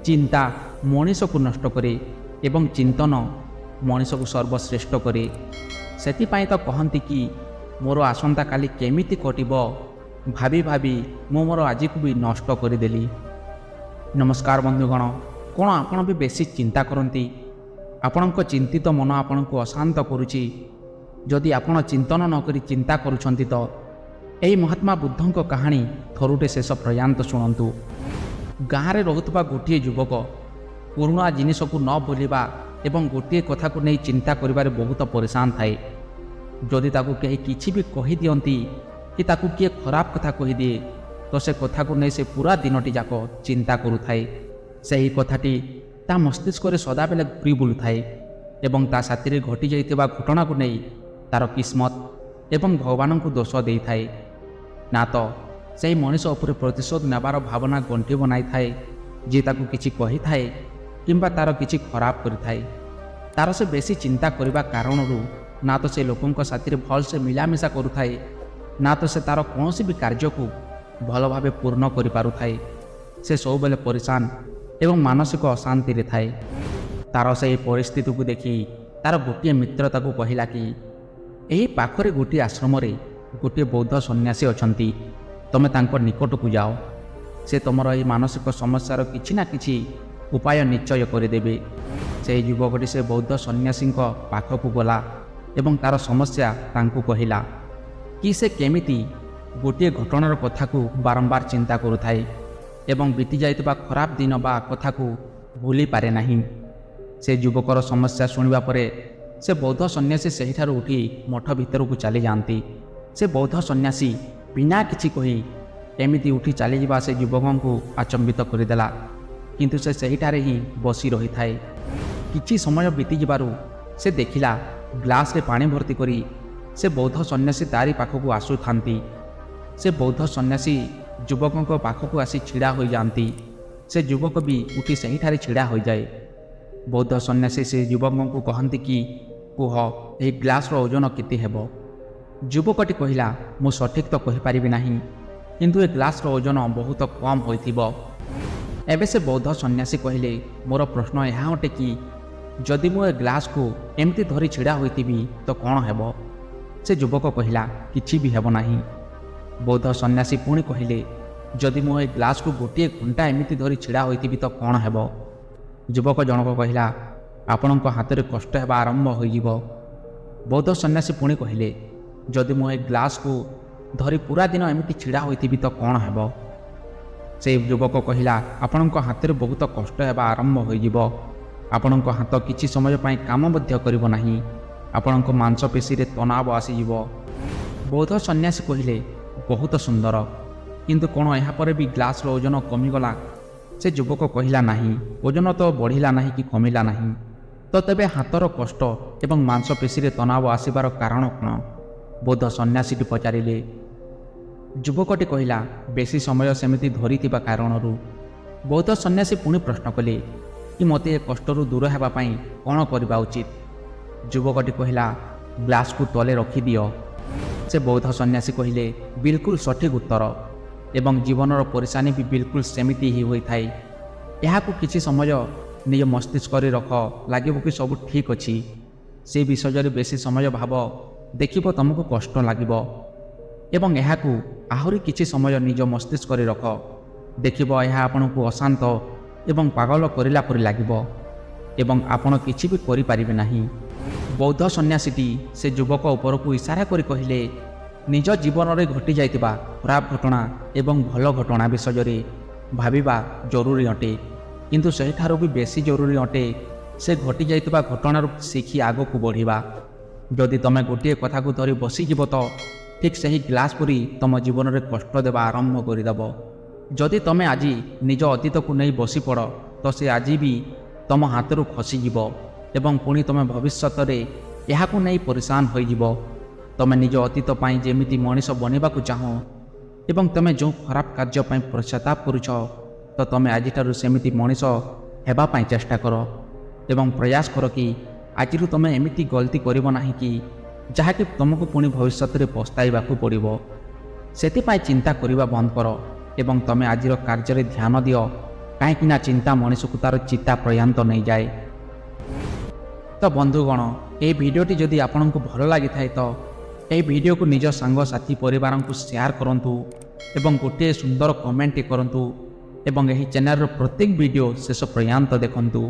ଚିନ୍ତା ମଣିଷକୁ ନଷ୍ଟ କରେ ଏବଂ ଚିନ୍ତନ ମଣିଷକୁ ସର୍ବଶ୍ରେଷ୍ଠ କରେ। ସେଥିପାଇଁ ତ କହନ୍ତି କି ମୋର ଆସନ୍ତାକାଲି କେମିତି କଟିବ ଭାବି ଭାବି ମୁଁ ମୋର ଆଜିକୁ ବି ନଷ୍ଟ କରିଦେଲି। ନମସ୍କାର ବନ୍ଧୁଗଣ, କ'ଣ ଆପଣ ବି ବେଶୀ ଚିନ୍ତା କରନ୍ତି? ଆପଣଙ୍କ ଚିନ୍ତିତ ମନ ଆପଣଙ୍କୁ ଅଶାନ୍ତ କରୁଛି? ଯଦି ଆପଣ ଚିନ୍ତନ ନ କରି ଚିନ୍ତା କରୁଛନ୍ତି ତ ଏହି ମହାତ୍ମା ବୁଦ୍ଧଙ୍କ କାହାଣୀ ଥରୁଟେ ଶେଷ ପର୍ଯ୍ୟନ୍ତ ଶୁଣନ୍ତୁ। ଗାଁରେ ରହୁଥିବା ଗୋଟିଏ ଯୁବକ ପୁରୁଣା ଜିନିଷକୁ ନ ଭୁଲିବା ଏବଂ ଗୋଟିଏ କଥାକୁ ନେଇ ଚିନ୍ତା କରିବାରେ ବହୁତ ପରିଶାନ ଥାଏ। ଯଦି ତାକୁ କେହି କିଛି ବି କହିଦିଅନ୍ତି କି ତାକୁ କିଏ ଖରାପ କଥା କହିଦିଏ ତ ସେ କଥାକୁ ନେଇ ସେ ପୁରା ଦିନଟି ଯାକ ଚିନ୍ତା କରୁଥାଏ। ସେହି କଥାଟି ତା ମସ୍ତିଷ୍କରେ ସଦାବେଳେ ଘୁରି ବୁଲୁଥାଏ ଏବଂ ତା ସାଥିରେ ଘଟିଯାଇଥିବା ଘଟଣାକୁ ନେଇ ତାର କିସ୍ମତ ଏବଂ ଭଗବାନଙ୍କୁ ଦୋଷ ଦେଇଥାଏ। ନା ତ ସେହି ମଣିଷ ଉପରେ ପ୍ରତିଶୋଧ ନେବାର ଭାବନା ଗଣ୍ଠି ବନାଇଥାଏ ଯିଏ ତାକୁ କିଛି କହିଥାଏ କିମ୍ବା ତାର କିଛି ଖରାପ କରିଥାଏ। ତାର ସେ ବେଶୀ ଚିନ୍ତା କରିବା କାରଣରୁ ନା ତ ସେ ଲୋକଙ୍କ ସାଥିରେ ଭଲସେ ମିଳାମିଶା କରୁଥାଏ, ନା ତ ସେ ତାର କୌଣସି ବି କାର୍ଯ୍ୟକୁ ଭଲ ଭାବେ ପୂର୍ଣ୍ଣ କରିପାରୁଥାଏ। ସେ ସବୁବେଳେ ପରିଶାନ ଏବଂ ମାନସିକ ଅଶାନ୍ତିରେ ଥାଏ। ତାର ସେହି ପରିସ୍ଥିତିକୁ ଦେଖି ତାର ଗୋଟିଏ ମିତ୍ର ତାକୁ କହିଲା କି ଏହି ପାଖରେ ଗୋଟିଏ ଆଶ୍ରମରେ ଗୋଟିଏ ବୌଦ୍ଧ ସନ୍ନ୍ୟାସୀ ଅଛନ୍ତି, ତୁମେ ତାଙ୍କ ନିକଟକୁ ଯାଅ। ସେ ତୁମର ଏହି ମାନସିକ ସମସ୍ୟାର କିଛି ନା କିଛି ଉପାୟ ନିଶ୍ଚୟ କରିଦେବେ। ସେହି ଯୁବକଟି ସେ ବୌଦ୍ଧ ସନ୍ନ୍ୟାସୀଙ୍କ ପାଖକୁ ଗଲା ଏବଂ ତାର ସମସ୍ୟା ତାଙ୍କୁ କହିଲା କି ସେ କେମିତି ଗୋଟିଏ ଘଟଣାର କଥାକୁ ବାରମ୍ବାର ଚିନ୍ତା କରୁଥାଏ ଏବଂ ବିତି ଯାଇଥିବା ଖରାପ ଦିନ ବା କଥାକୁ ଭୁଲି ପାରେ ନାହିଁ। ସେ ଯୁବକର ସମସ୍ୟା ଶୁଣିବା ପରେ ସେ ବୌଦ୍ଧ ସନ୍ନ୍ୟାସୀ ସେହିଠାରୁ ଉଠି ମଠ ଭିତରକୁ ଚାଲିଯାଆନ୍ତି। ସେ ବୌଦ୍ଧ ସନ୍ନ୍ୟାସୀ ବିନା କିଛି କହି ଏମିତି ଉଠି ଚାଲିଯିବା ସେ ଯୁବକଙ୍କୁ ଆଚମ୍ବିତ କରିଦେଲା, କିନ୍ତୁ ସେ ସେହିଠାରେ ହିଁ ବସି ରହିଥାଏ। କିଛି ସମୟ ବିତିଯିବାରୁ ସେ ଦେଖିଲା ଗ୍ଲାସରେ ପାଣି ଭର୍ତ୍ତି କରି ସେ ବୌଦ୍ଧ ସନ୍ନ୍ୟାସୀ ତାରି ପାଖକୁ ଆସୁଥାନ୍ତି। ସେ ବୌଦ୍ଧ ସନ୍ନ୍ୟାସୀ ଯୁବକଙ୍କ ପାଖକୁ ଆସି ଛିଡ଼ା ହୋଇଯାଆନ୍ତି। ସେ ଯୁବକ ବି ଉଠି ସେହିଠାରେ ଛିଡ଼ା ହୋଇଯାଏ। ବୌଦ୍ଧ ସନ୍ନ୍ୟାସୀ ସେ ଯୁବକଙ୍କୁ କହନ୍ତି କି କୁହ ଏହି ଗ୍ଲାସର ଓଜନ କେତେ ହେବ? ଯୁବକଟି କହିଲା, ମୁଁ ସଠିକ୍ ତ କହିପାରିବି ନାହିଁ, କିନ୍ତୁ ଏ ଗ୍ଲାସର ଓଜନ ବହୁତ କମ୍ ହୋଇଥିବ। ଏବେ ସେ ବୌଦ୍ଧ ସନ୍ନ୍ୟାସୀ କହିଲେ, ମୋର ପ୍ରଶ୍ନ ଏହା ଅଟେ କି ଯଦି ମୁଁ ଏ ଗ୍ଲାସକୁ ଏମିତି ଧରି ଛିଡ଼ା ହୋଇଥିବି ତ କ'ଣ ହେବ? ସେ ଯୁବକ କହିଲା, କିଛି ବି ହେବ ନାହିଁ। ବୌଦ୍ଧ ସନ୍ନ୍ୟାସୀ ପୁଣି କହିଲେ, ଯଦି ମୁଁ ଏ ଗ୍ଲାସକୁ ଗୋଟିଏ ଘଣ୍ଟା ଏମିତି ଧରି ଛିଡ଼ା ହୋଇଥିବି ତ କ'ଣ ହେବ? ଯୁବକ ଜଣକ କହିଲା, ଆପଣଙ୍କ ହାତରେ କଷ୍ଟ ହେବା ଆରମ୍ଭ ହୋଇଯିବ। ବୌଦ୍ଧ ସନ୍ନ୍ୟାସୀ ପୁଣି କହିଲେ, ଯଦି ମୁଁ ଏ ଗ୍ଲାସକୁ ଧରି ପୁରା ଦିନ ଏମିତି ଛିଡ଼ା ହୋଇଥିବି ତ କ'ଣ ହେବ? ସେହି ଯୁବକ କହିଲା, ଆପଣଙ୍କ ହାତରେ ବହୁତ କଷ୍ଟ ହେବା ଆରମ୍ଭ ହୋଇଯିବ। ଆପଣଙ୍କ ହାତ କିଛି ସମୟ ପାଇଁ କାମ ମଧ୍ୟ କରିବ ନାହିଁ। ଆପଣଙ୍କ ମାଂସପେଶୀରେ ତନାବ ଆସିଯିବ। ବୌଦ୍ଧ ସନ୍ନ୍ୟାସୀ କହିଲେ, ବହୁତ ସୁନ୍ଦର, କିନ୍ତୁ କ'ଣ ଏହାପରେ ବି ଗ୍ଲାସର ଓଜନ କମିଗଲା? ସେ ଯୁବକ କହିଲା, ନାହିଁ, ଓଜନ ତ ବଢ଼ିଲା ନାହିଁ କି କମିଲା ନାହିଁ। ତ ତେବେ ହାତର କଷ୍ଟ ଏବଂ ମାଂସପେଶୀରେ ତନାବ ଆସିବାର କାରଣ କ'ଣ? ବୌଦ୍ଧ ସନ୍ନ୍ୟାସୀଟି ପଚାରିଲେ। ଯୁବକଟି କହିଲା, ବେଶୀ ସମୟ ସେମିତି ଧରିଥିବା କାରଣରୁ। ବୌଦ୍ଧ ସନ୍ନ୍ୟାସୀ ପୁଣି ପ୍ରଶ୍ନ କଲେ କି ମୋତେ ଏ କଷ୍ଟରୁ ଦୂର ହେବା ପାଇଁ କ'ଣ କରିବା ଉଚିତ? ଯୁବକଟି କହିଲା, ଗ୍ଲାସକୁ ତଳେ ରଖିଦିଅ। ସେ ବୌଦ୍ଧ ସନ୍ନ୍ୟାସୀ କହିଲେ, ବିଲକୁଲ ସଠିକ୍ ଉତ୍ତର, ଏବଂ ଜୀବନର ପରିଶାନୀ ବି ବିଲକୁଲ ସେମିତି ହିଁ ହୋଇଥାଏ। ଏହାକୁ କିଛି ସମୟ ନିଜ ମସ୍ତିଷ୍କରେ ରଖ, ଲାଗିବ କି ସବୁ ଠିକ୍ ଅଛି। ସେ ବିଷୟରେ ବେଶୀ ସମୟ ଭାବ, ଦେଖିବ ତୁମକୁ କଷ୍ଟ ଲାଗିବ। ଏବଂ ଏହାକୁ ଆହୁରି କିଛି ସମୟ ନିଜ ମସ୍ତିଷ୍କରେ ରଖ, ଦେଖିବ ଏହା ଆପଣଙ୍କୁ ଅଶାନ୍ତ ଏବଂ ପାଗଳ କରିଲା ପରି ଲାଗିବ ଏବଂ ଆପଣ କିଛି ବି କରିପାରିବେ ନାହିଁ। ବୌଦ୍ଧ ସନ୍ନ୍ୟାସୀଟି ସେ ଯୁବକ ଉପରକୁ ଇସାରା କରି କହିଲେ, ନିଜ ଜୀବନରେ ଘଟିଯାଇଥିବା ଖରାପ ଘଟଣା ଏବଂ ଭଲ ଘଟଣା ବିଷୟରେ ଭାବିବା ଜରୁରୀ ଅଟେ, କିନ୍ତୁ ସେହିଠାରୁ ବି ବେଶୀ ଜରୁରୀ ଅଟେ ସେ ଘଟିଯାଇଥିବା ଘଟଣାରୁ ଶିଖି ଆଗକୁ ବଢ଼ିବା। ଯଦି ତୁମେ ଗୋଟିଏ କଥାକୁ ଧରି ବସିଯିବ ତ ଠିକ୍ ସେହି ଗ୍ଲାସ ପରି ତୁମ ଜୀବନରେ କଷ୍ଟ ଦେବା ଆରମ୍ଭ କରିଦେବ। ଯଦି ତୁମେ ଆଜି ନିଜ ଅତୀତକୁ ନେଇ ବସିପଡ଼ ତ ସେ ଆଜି ବି ତୁମ ହାତରୁ ଖସିଯିବ ଏବଂ ପୁଣି ତୁମେ ଭବିଷ୍ୟତରେ ଏହାକୁ ନେଇ ପରିଶାନ ହୋଇଯିବ। ତୁମେ ନିଜ ଅତୀତ ପାଇଁ ଯେମିତି ମଣିଷ ବନିବାକୁ ଚାହଁ ଏବଂ ତୁମେ ଯେଉଁ ଖରାପ କାର୍ଯ୍ୟ ପାଇଁ ପଶ୍ଚାତାପ କରୁଛ ତ ତୁମେ ଆଜିଠାରୁ ସେମିତି ମଣିଷ ହେବା ପାଇଁ ଚେଷ୍ଟା କର ଏବଂ ପ୍ରୟାସ କର କି ଆଜିରୁ ତୁମେ ଏମିତି ଗଲତି କରିବ ନାହିଁ କି ଯାହାକି ତୁମକୁ ପୁଣି ଭବିଷ୍ୟତରେ ପସ୍ତାଇବାକୁ ପଡ଼ିବ। ସେଥିପାଇଁ ଚିନ୍ତା କରିବା ବନ୍ଦ କର ଏବଂ ତୁମେ ଆଜିର କାର୍ଯ୍ୟରେ ଧ୍ୟାନ ଦିଅ କାହିଁକିନା ଚିନ୍ତା ମଣିଷକୁ ତା'ର ଚିତା ପର୍ଯ୍ୟନ୍ତ ନେଇଯାଏ। ତ ବନ୍ଧୁଗଣ, ଏହି ଭିଡ଼ିଓଟି ଯଦି ଆପଣଙ୍କୁ ଭଲ ଲାଗିଥାଏ ତ ଏହି ଭିଡ଼ିଓକୁ ନିଜ ସାଙ୍ଗସାଥି ପରିବାରଙ୍କୁ ସେୟାର କରନ୍ତୁ ଏବଂ ଗୋଟିଏ ସୁନ୍ଦର କମେଣ୍ଟ କରନ୍ତୁ ଏବଂ ଏହି ଚ୍ୟାନେଲର ପ୍ରତ୍ୟେକ ଭିଡ଼ିଓ ଶେଷ ପର୍ଯ୍ୟନ୍ତ ଦେଖନ୍ତୁ।